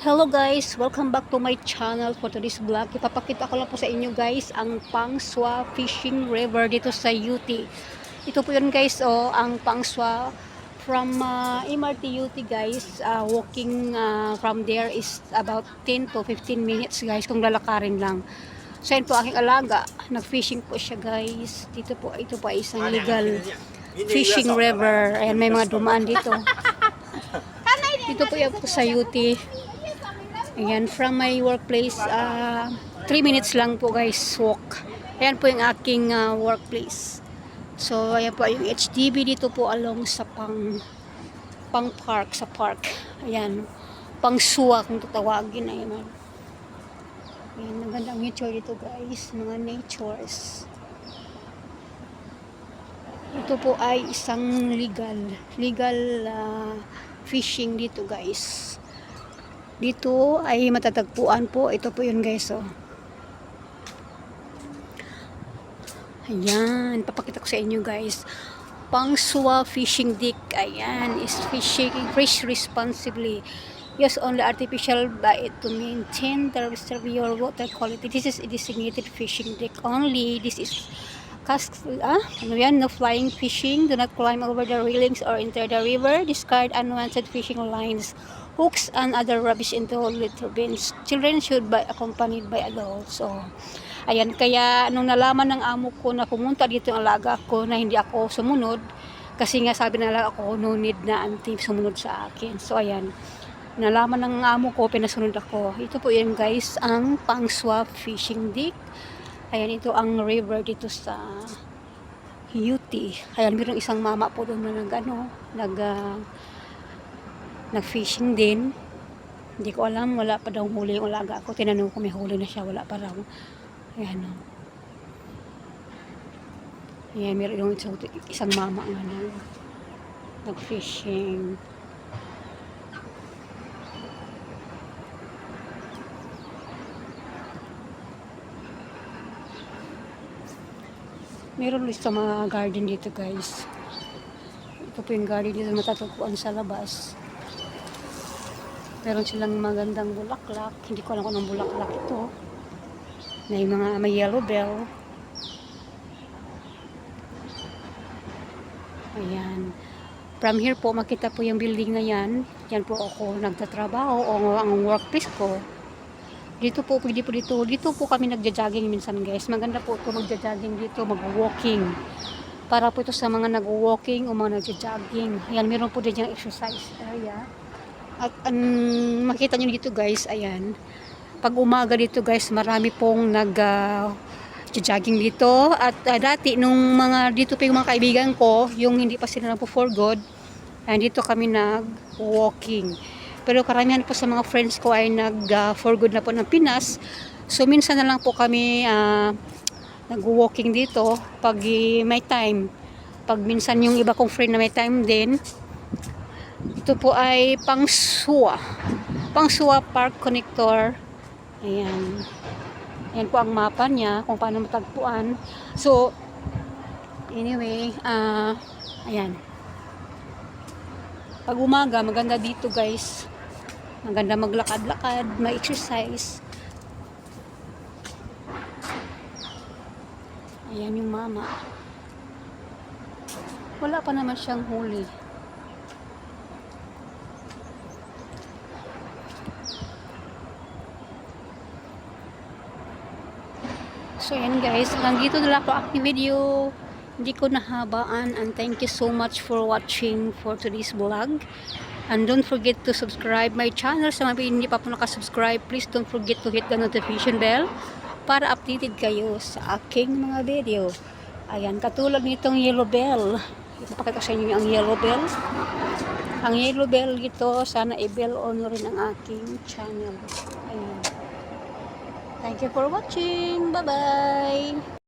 Hello guys! Welcome back to my channel for today's vlog. Ipapakita ko lang po sa inyo guys ang Pangsua Fishing River dito sa UT. Ito po yun guys, ang Pangsua from MRT UT guys. Walking from there is about 10 to 15 minutes guys kung lalakarin lang. So yun po aking alaga. Nag-fishing po siya guys. Ito po ay isang legal fishing river. Ayan, may mga dumaan dito. Dito po yan po sa UT. Ayan, from my workplace, 3 minutes lang po guys, walk. Ayan po yung aking workplace. So, ayan po yung HDB dito po along sa pang park, sa park. Ayan, Pangsua kung tatawagin. Ayan, magandang nature dito guys, mga natures. Ito po ay isang legal fishing dito guys. Dito ay matatagpuan po. Ito po yun guys, Ayan, papakita ko sa inyo guys. Pangsua Fishing Deck. Ayan, is fish responsibly. Use only artificial bait to maintain the reservoir water quality. This is a designated fishing deck only. This is no flying fishing. Do not climb over the railings or enter the river. Discard unwanted fishing lines, hooks, and other rubbish into litter bins. Children should be accompanied by adults. So, ayan, kaya nung nalaman ng amo ko na pumunta dito ang alaga ko na hindi ako sumunod, kasi nga sabi na lang ako, no need na auntie sumunod sa akin. So, ayan, nalaman ng amo ko, pinasunod ako. Ito po yan guys, ang Pangsua Fishing Deck. Ayan, ito ang river dito sa UT. Ayan, mayroong isang mama po doon na nag-fishing din. Hindi ko alam, wala pa daw huli yung alaga ko. Tinanong ko may huli na siya, wala pa raw. Ayan, Ayan, mayroong isang mama nga nag-fishing. Meron ulit sa mga garden dito guys. Ito po yung garden dito matatagpuan sa labas. Meron silang magandang bulaklak. Hindi ko alam kung anong bulaklak ito. May yellow bell. Ayan. From here po, makita po yung building na yan. Yan po ako nagtatrabaho o ang workplace ko. Dito po, pwede po dito. Dito po kami nagja-jogging minsan guys. Maganda po ito magja-jogging dito, mag-walking. Para po ito sa mga nag-walking o mga nagja-jogging. Ayan, meron po din yung exercise area. At makita nyo dito guys, ayan. Pag umaga dito guys, marami pong nag-jogging dito. At dati, nung dito pa yung mga kaibigan ko, yung hindi pa sila nagpo-for good, ayan, dito kami nag-walking. Pero karamihan po sa mga friends ko ay nag-for good na po ng Pinas. So, minsan na lang po kami nag-walking dito pag may time. Pag minsan yung iba kong friend na may time din. Ito po ay Pangsua Park Connector. Ayan. Ayan po ang mapa niya kung paano matagpuan. So, anyway, ayan. Pag umaga, maganda dito guys. Maganda maglakad-lakad, may exercise. Ayan yung mama. Wala pa naman siyang huli. So yan guys, hanggang dito na lang po aking video. Hindi ko nahabaan, and thank you so much for watching for today's vlog. And don't forget to subscribe my channel. Sa mga hindi pa po nakasubscribe, please don't forget to hit the notification bell para updated kayo sa aking mga video. Ayan, katulad nitong yellow bell. Ipapakita ko sa inyo ang yellow bell. Ang yellow bell ito, sana i-bell on rin ang aking channel. Ayan. Thank you for watching. Bye-bye!